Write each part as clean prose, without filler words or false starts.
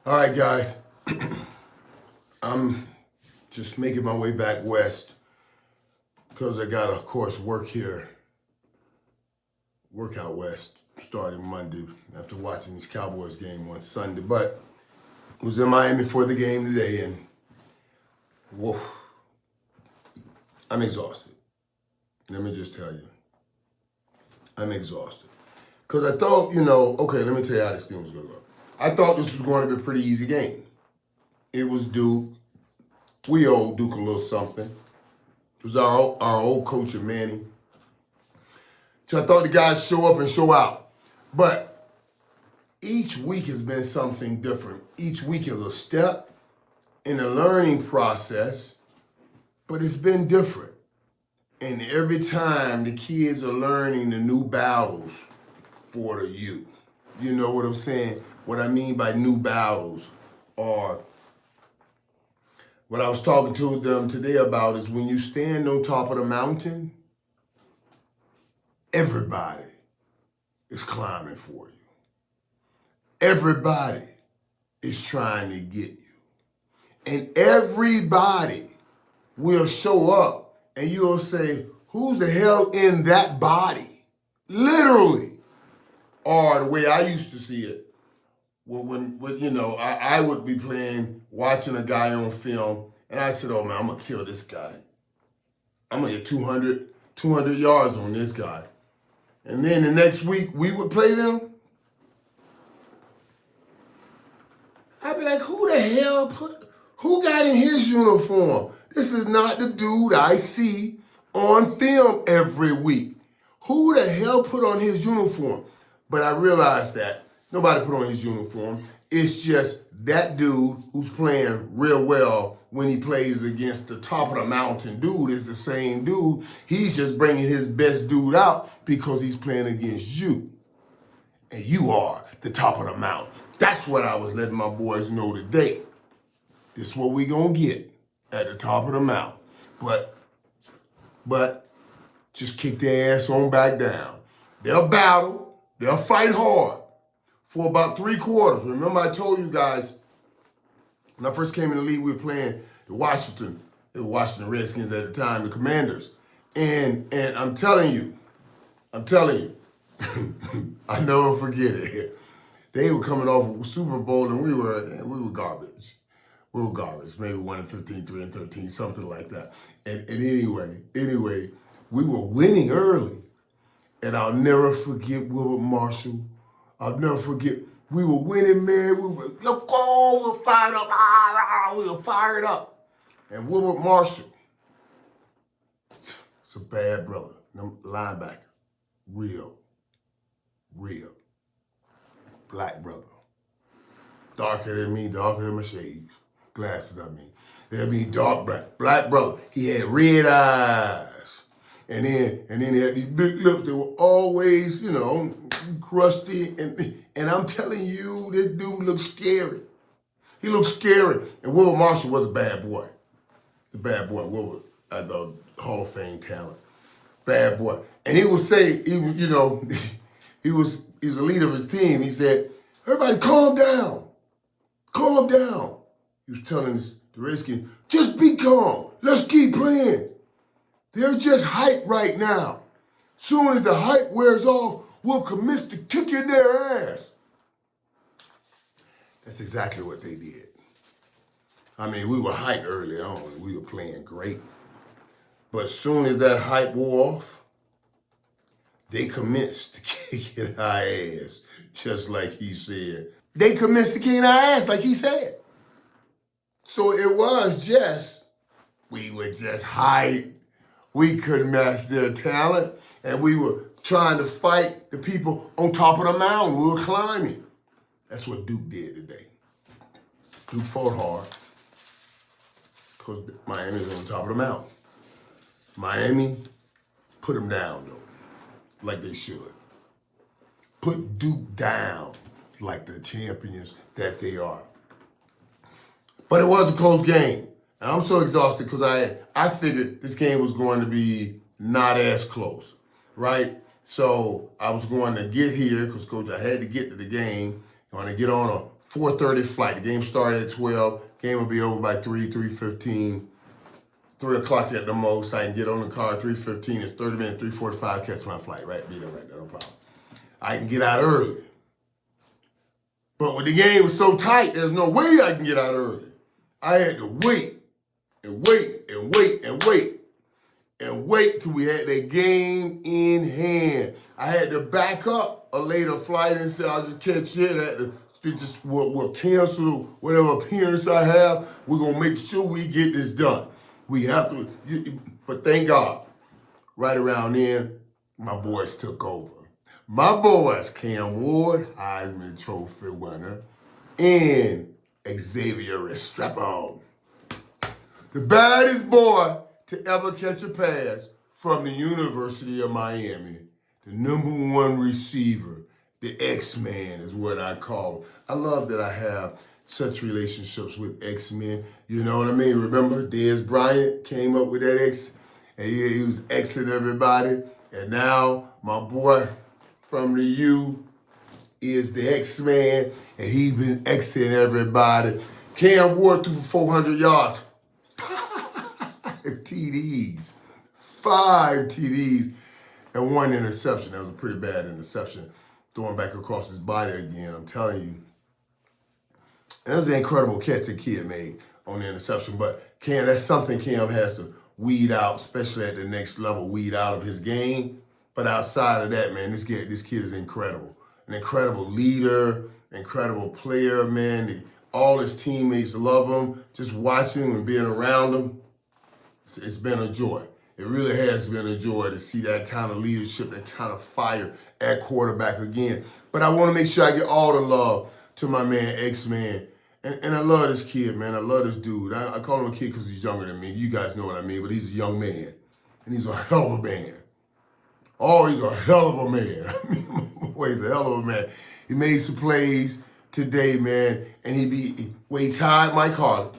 All right, guys. I'm just making my way back west because I got, of course, work out west starting Monday after watching this Cowboys game on Sunday. But I was in Miami for the game today, and whoa, I'm exhausted. Let me just tell you, I'm exhausted. Because I thought, okay, let me tell you how this thing was going to go. I thought this was going to be a pretty easy game. It was Duke. We owe Duke a little something. It was our old coach in Manny. So I thought the guys show up and show out. But each week has been something different. Each week is a step in the learning process, but it's been different. And every time the kids are learning the new battles for the youth. You know what I'm saying? What I mean by new battles are what I was talking to them today about is when you stand on top of the mountain, everybody is climbing for you. Everybody is trying to get you. And everybody will show up and you'll say, who's the hell in that body? Literally. Or the way I used to see it, when I would be watching a guy on film, and I said, oh man, I'm gonna kill this guy. I'm gonna get 200 yards on this guy. And then the next week, we would play them. I'd be like, who got in his uniform? This is not the dude I see on film every week. Who the hell put on his uniform? But I realized that nobody put on his uniform. It's just that dude who's playing real well when he plays against the top of the mountain dude is the same dude. He's just bringing his best dude out because he's playing against you. And you are the top of the mountain. That's what I was letting my boys know today. This is what we gonna get at the top of the mountain. But just kick their ass on back down. They'll battle. They'll fight hard for about 3 quarters. Remember I told you guys, when I first came in the league, we were playing the Washington Redskins at the time, the Commanders. And I'm telling you, I never forget it. They were coming off a Super Bowl and we were garbage. We were garbage, maybe 1-15, 3-13, something like that. And anyway, we were winning early. And I'll never forget Wilbert Marshall. I'll never forget, we were winning, man. We were fired up. We were fired up. And Wilbert Marshall, it's a bad brother, linebacker. Real black brother. Darker than me, darker than my shades. Glasses, I mean. That mean dark black brother. He had red eyes. And then he had these big lips that were always, crusty. And I'm telling you, this dude looked scary. He looked scary. And Wilbert Marshall was a bad boy. The bad boy, Wilbert, the Hall of Fame talent. Bad boy. And he would say, he was the leader of his team. He said, everybody calm down. Calm down. He was telling the Redskins, just be calm. Let's keep playing. They're just hype right now. Soon as the hype wears off, we'll commence to kicking their ass. That's exactly what they did. I mean, we were hyped early on. We were playing great. But soon as that hype wore off, they commenced to kicking our ass, just like he said. They commenced to kicking our ass, like he said. So it was just, we were just hyped. We couldn't match their talent, and we were trying to fight the people on top of the mountain. We were climbing. That's what Duke did today. Duke fought hard because Miami was on top of the mountain. Miami put them down, though, like they should. Put Duke down like the champions that they are. But it was a close game. And I'm so exhausted because I figured this game was going to be not as close, right? So I was going to get here because, Coach, I had to get to the game. I want to get on a 4:30 flight. The game started at 12. Game will be over by 3:15. 3 o'clock at the most. I can get on the car 3:15. It's 30 minutes, 3:45, catch my flight, right? Be there right there, no problem. I can get out early. But when the game was so tight, there's no way I can get out early. I had to wait and wait and wait and wait and wait till we had that game in hand. I had to back up a later flight and say, I'll just catch it. I had to we'll cancel whatever appearance I have. We're going to make sure we get this done. We have to, but thank God, right around then, my boys took over. My boys, Cam Ward, Heisman Trophy winner, and Xavier Restrepo, the baddest boy to ever catch a pass from the University of Miami, the #1 receiver, the X-Man is what I call him. I love that I have such relationships with X-Men. You know what I mean? Remember, Dez Bryant came up with that X, and he was Xing everybody. And now my boy from the U is the X-Man, and he's been Xing everybody. Cam Ward threw for 400 yards. 5 TDs, and 1 interception. That was a pretty bad interception. Throwing back across his body again, I'm telling you. And that was an incredible catch the kid made on the interception. But Cam, that's something Cam has to weed out, especially at the next level, weed out of his game. But outside of that, man, this kid is incredible. An incredible leader, incredible player, man. All his teammates love him. Just watching him and being around him, it's been a joy. It really has been a joy to see that kind of leadership, that kind of fire at quarterback again. But I want to make sure I get all the love to my man, X-Man. And I love this kid, man. I love this dude. I call him a kid because he's younger than me. You guys know what I mean, but he's a young man. And he's a hell of a man. Oh, he's a hell of a man. I mean, boy, he's a hell of a man. He made some plays today, man, and he tied Mike Harley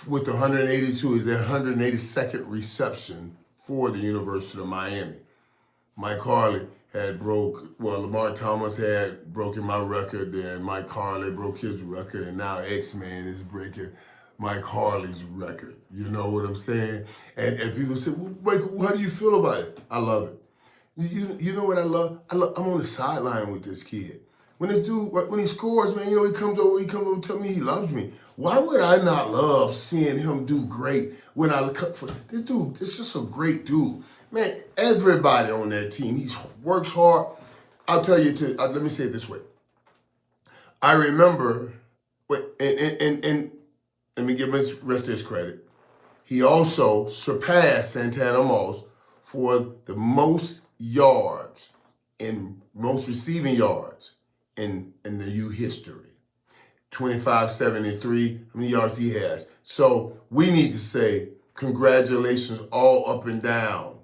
with the 182. Is their 182nd reception for the University of Miami. Mike Harley had Lamar Thomas had broken my record, then Mike Harley broke his record, and now X-Man is breaking Mike Harley's record. You know what I'm saying? And people say, well, Michael, how do you feel about it? I love it. You know what I love? I'm on the sideline with this kid. When this dude, when he scores, man, he comes over and tell me he loves me. Why would I not love seeing him do great when I look up for this dude? It's just a great dude. Man, everybody on that team, he works hard. I'll tell you, let me say it this way. I remember, and let me give him the rest of his credit. He also surpassed Santana Moss for the most yards and most receiving yards in the U history. 2573, how many yards he has. So we need to say congratulations all up and down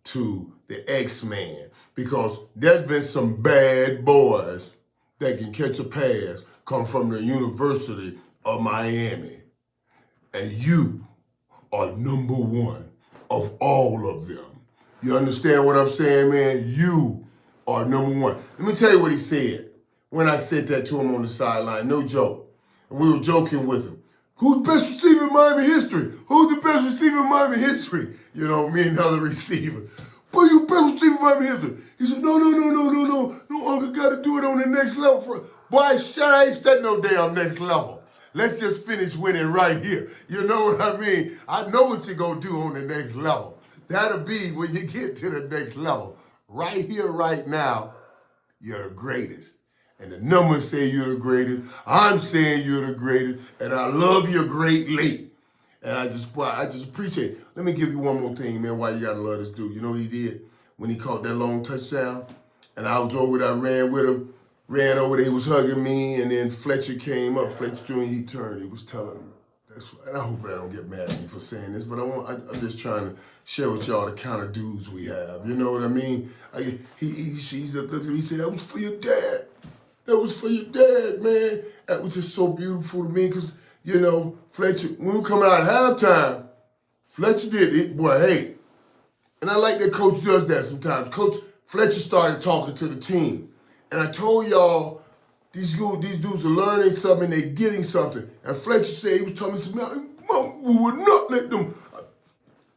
to the X-Man, because there's been some bad boys that can catch a pass come from the University of Miami. And you are #1 of all of them. You understand what I'm saying, man? You are #1. Let me tell you what he said when I said that to him on the sideline. No joke. And we were joking with him. Who's the best receiver in Miami history? Who's the best receiver in Miami history? You know, me and another receiver. Boy, you the best receiver in Miami history. He said, no, Uncle, got to do it on the next level. Boy, shut, I ain't studying no damn next level. Let's just finish winning right here. You know what I mean? I know what you're going to do on the next level. That'll be when you get to the next level. Right here, right now, you're the greatest. And the numbers say you're the greatest. I'm saying you're the greatest. And I love you greatly. And I just appreciate it. Let me give you one more thing, man, why you got to love this dude. You know what he did? When he caught that long touchdown, and I was over there, I ran with him, ran over there, he was hugging me, and then Fletcher came up, Fletcher Jr., he turned, he was telling me. And I hope I don't get mad at me for saying this, but I'm just trying to share with y'all the kind of dudes we have. You know what I mean? He said, that was for your dad. That was for your dad, man. That was just so beautiful to me because, you know, Fletcher, when we were coming out at halftime, Fletcher did it. Boy, hey. And I like that Coach does that sometimes. Coach Fletcher started talking to the team. And I told y'all These dudes are learning something, they're getting something. And Fletcher said, he was telling me, "Mom, we would not let them."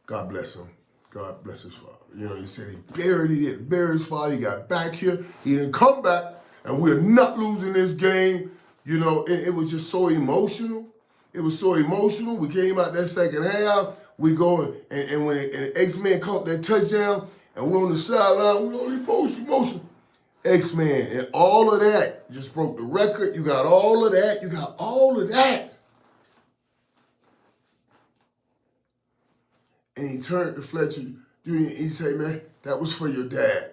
God bless him. God bless his father. You know, he said he buried his father. He got back here. He didn't come back. And we're not losing this game. You know, it was just so emotional. It was so emotional. We came out that second half. We go, and when the X-Men caught that touchdown, and we're on the sideline, we're all emotional. X-Men, and all of that just broke the record. You got all of that. You got all of that. And he turned to Fletcher Jr. and he said, "Man, that was for your dad.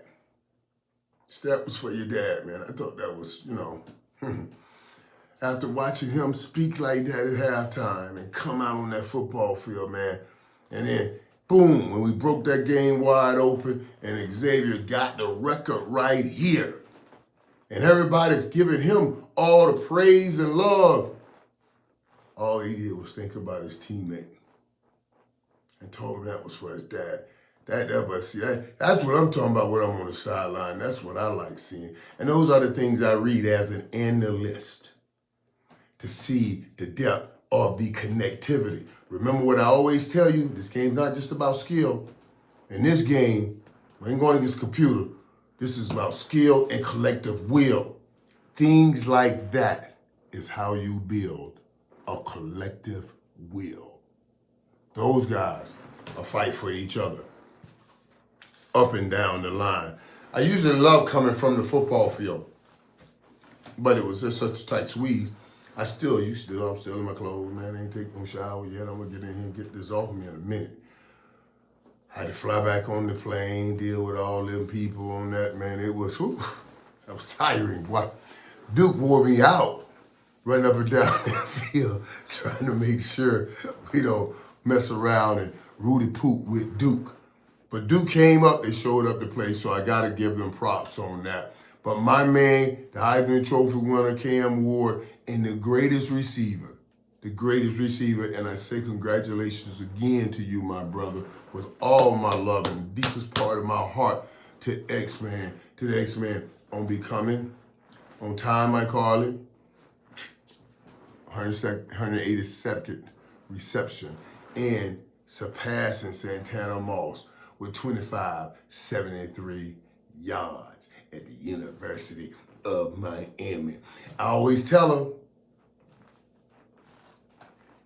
That was for your dad, man." I thought that was, you know, after watching him speak like that at halftime and come out on that football field, man, and then boom, when we broke that game wide open and Xavier got the record right here. And everybody's giving him all the praise and love. All he did was think about his teammate and told him that was for his dad. That's what I'm talking about when I'm on the sideline. That's what I like seeing. And those are the things I read as an analyst to see the depth of the connectivity. Remember what I always tell you, this game's not just about skill. In this game, we ain't going against computer. This is about skill and collective will. Things like that is how you build a collective will. Those guys are fight for each other up and down the line. I usually love coming from the football field, but it was just such a tight squeeze. I'm still in my clothes, man. I ain't taking no shower yet. I'm gonna get in here and get this off me in a minute. I had to fly back on the plane, deal with all them people on that, man. That was tiring, boy. Duke wore me out, running up and down that field, trying to make sure we don't mess around and Rudy poop with Duke. But Duke came up, they showed up to play, so I gotta give them props on that. But my man, the Heisman Trophy winner, Cam Ward, and the greatest receiver, and I say congratulations again to you, my brother, with all my love and deepest part of my heart to the X-Man on becoming, on time, I call it, 182nd reception, and surpassing Santana Moss with 2573 yards at the University of Miami. I always tell them,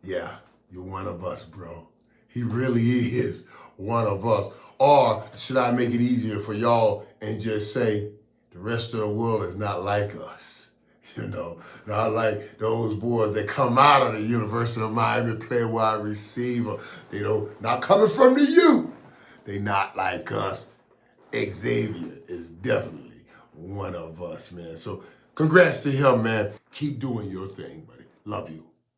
yeah, you're one of us, bro. He really is one of us. Or should I make it easier for y'all and just say the rest of the world is not like us? You know, not like those boys that come out of the University of Miami, play wide receiver. You know, not coming from the U. They not like us. Xavier is definitely one of us, man. So congrats to him, man. Keep doing your thing, buddy. Love you.